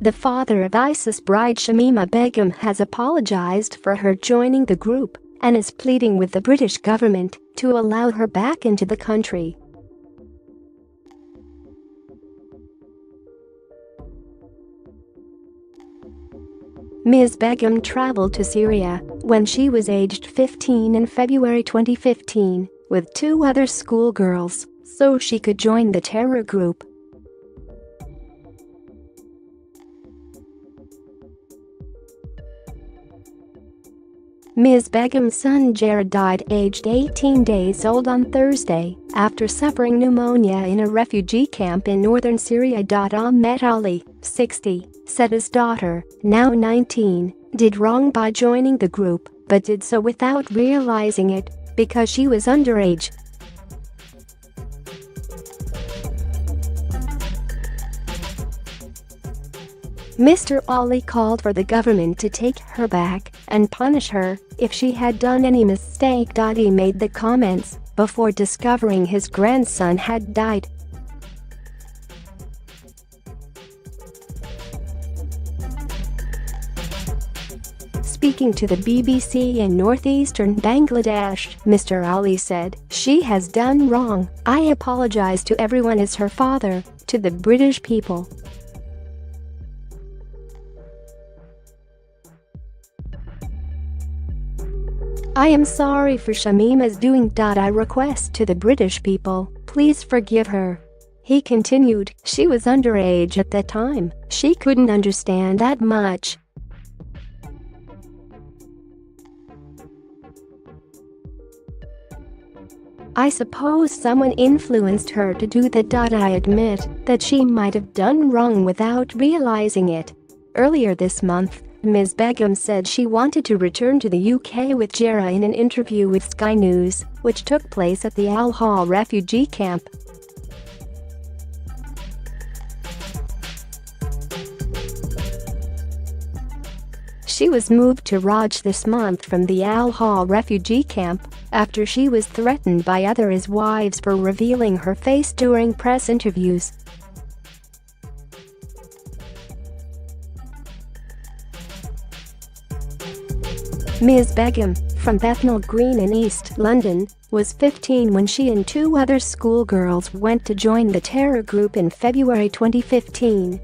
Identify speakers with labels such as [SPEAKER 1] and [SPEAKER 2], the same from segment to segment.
[SPEAKER 1] The father of ISIS bride Shamima Begum has apologized for her joining the group and is pleading with the British government to allow her back into the country. Ms. Begum traveled to Syria when she was aged 15 in February 2015 with 2 other schoolgirls so she could join the terror group. Ms. Begum's son Jerah died aged 18 days old on Thursday after suffering pneumonia in a refugee camp in northern Syria. Ahmed Ali, 60, said his daughter, now 19, did wrong by joining the group but did so without realizing it because she was underage. Mr. Ali called for the government to take her back and punish her if she had done any mistake. He made the comments before discovering his grandson had died. Speaking to the BBC in northeastern Bangladesh, Mr. Ali said, "She has done wrong. I apologize to everyone as her father, to the British people. I am sorry for Shamima's doing. I request to the British people, please forgive her." He continued, "She was underage at that time, she couldn't understand that much. I suppose someone influenced her to do that. I admit that she might have done wrong without realizing it." Earlier this month, Ms. Begum said she wanted to return to the UK with Jerah in an interview with Sky News, which took place at the Al Hol refugee camp. She was moved to Raj this month from the Al Hol refugee camp after she was threatened by other IS wives for revealing her face during press interviews. Ms. Begum, from Bethnal Green in East London, was 15 when she and 2 other schoolgirls went to join the terror group in February 2015.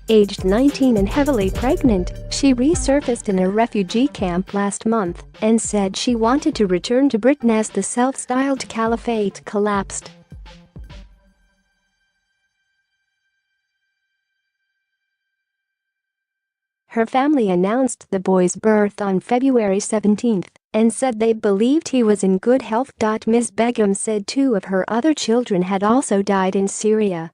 [SPEAKER 1] Aged 19 and heavily pregnant, she resurfaced in a refugee camp last month and said she wanted to return to Britain as the self-styled caliphate collapsed. Her family announced the boy's birth on February 17 and said they believed he was in good health. Ms. Begum said 2 of her other children had also died in Syria.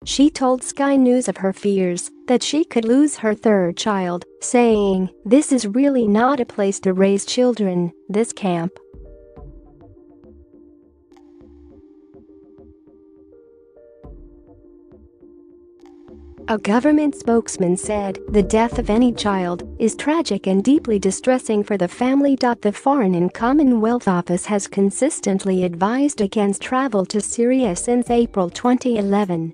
[SPEAKER 1] She told Sky News of her fears that she could lose her 3rd child, saying, "This is really not a place to raise children, this camp." A government spokesman said, "The death of any child is tragic and deeply distressing for the family." The Foreign and Commonwealth Office has consistently advised against travel to Syria since April 2011.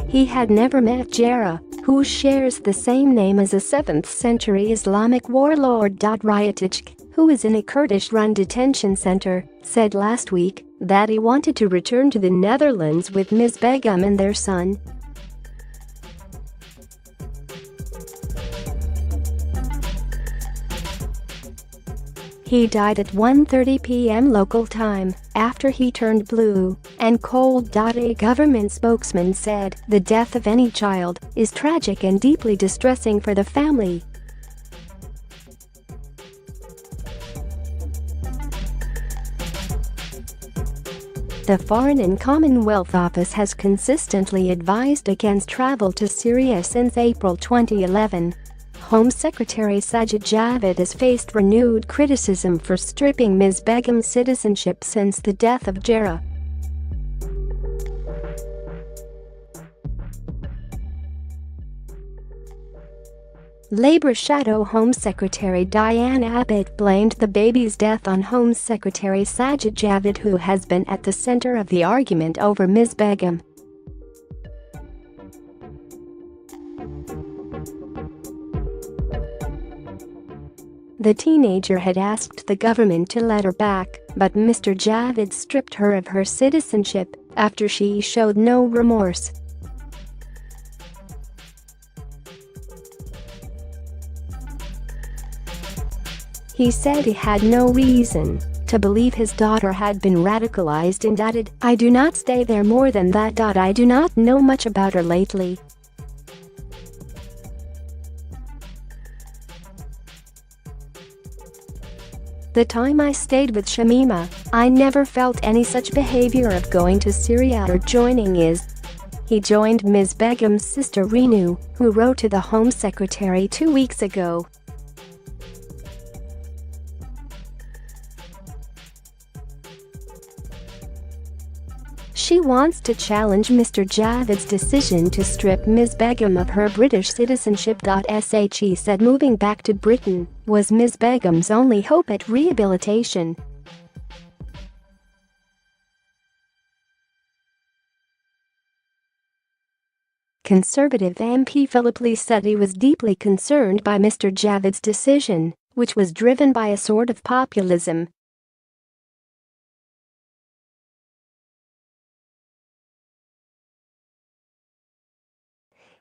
[SPEAKER 1] He had never met Jerah, who shares the same name as a 7th-century Islamic warlord. Ryatich, who is in a Kurdish-run detention center, said last week that he wanted to return to the Netherlands with Ms. Begum and their son. He died at 1:30 p.m. local time after he turned blue and cold. A government spokesman said, "The death of any child is tragic and deeply distressing for the family." The Foreign and Commonwealth Office has consistently advised against travel to Syria since April 2011. Home Secretary Sajid Javid has faced renewed criticism for stripping Ms. Begum's citizenship since the death of Jerah. Labour Shadow Home Secretary Diane Abbott blamed the baby's death on Home Secretary Sajid Javid, who has been at the centre of the argument over Ms. Begum. The teenager had asked the government to let her back, but Mr. Javid stripped her of her citizenship after she showed no remorse. He said he had no reason to believe his daughter had been radicalized and added, "I do not stay there more than that. I do not know much about her lately." "The time I stayed with Shamima, I never felt any such behavior of going to Syria or joining IS." He joined Ms. Begum's sister Renu, who wrote to the Home Secretary 2 weeks ago. She wants to challenge Mr. Javid's decision to strip Ms. Begum of her British citizenship. She said moving back to Britain was Ms. Begum's only hope at rehabilitation. Conservative MP Philip Lee said he was deeply concerned by Mr. Javid's decision, which was driven by a sort of populism.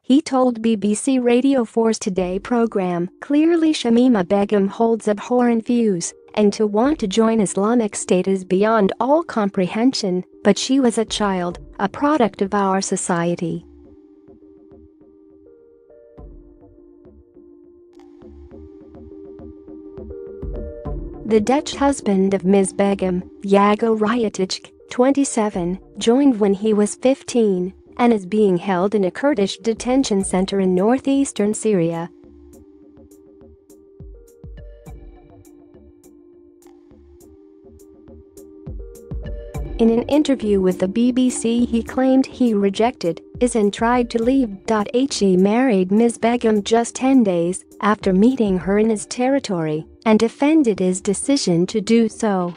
[SPEAKER 1] He told BBC Radio 4's Today programme, "Clearly Shamima Begum holds abhorrent views, and to want to join Islamic State is beyond all comprehension, but she was a child, a product of our society." The Dutch husband of Ms. Begum, Yago Ryatic, 27, joined when he was 15 and is being held in a Kurdish detention center in northeastern Syria. In an interview with the BBC, he claimed he rejected IS and tried to leave. He married Ms. Begum just 10 days after meeting her in his territory and defended his decision to do so.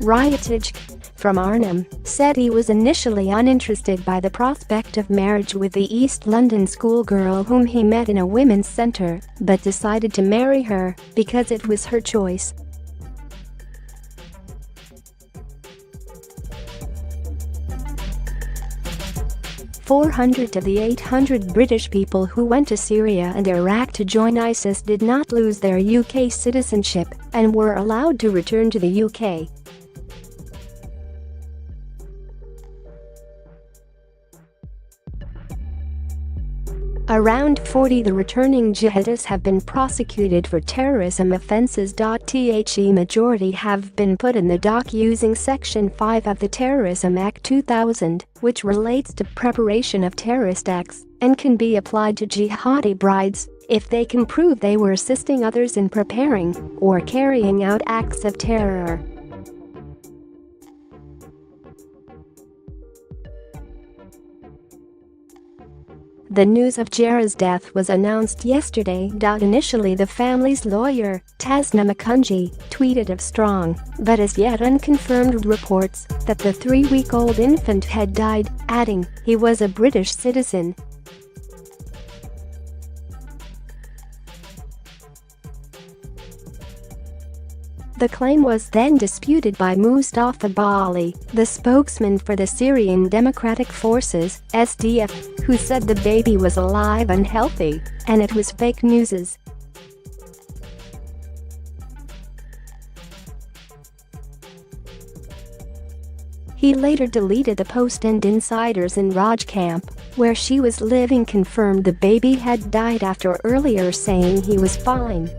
[SPEAKER 1] Ryatic, from Arnhem, said he was initially uninterested by the prospect of marriage with the East London schoolgirl whom he met in a women's centre, but decided to marry her because it was her choice. "400 of the 800 British people who went to Syria and Iraq to join ISIS did not lose their UK citizenship and were allowed to return to the UK. Around 40 the returning jihadists have been prosecuted for terrorism offences. The majority have been put in the dock using Section 5 of the Terrorism Act 2000, which relates to preparation of terrorist acts and can be applied to jihadi brides if they can prove they were assisting others in preparing or carrying out acts of terror." The news of Jerah's death was announced yesterday. Initially, the family's lawyer, Tasna Makunji, tweeted of strong, but as yet unconfirmed reports that the 3-week-old infant had died, adding, "He was a British citizen." The claim was then disputed by Mustafa Bali, the spokesman for the Syrian Democratic Forces (SDF), who said the baby was alive and healthy, and it was fake news. He later deleted the post, and insiders in Raj camp, where she was living, confirmed the baby had died after earlier saying he was fine.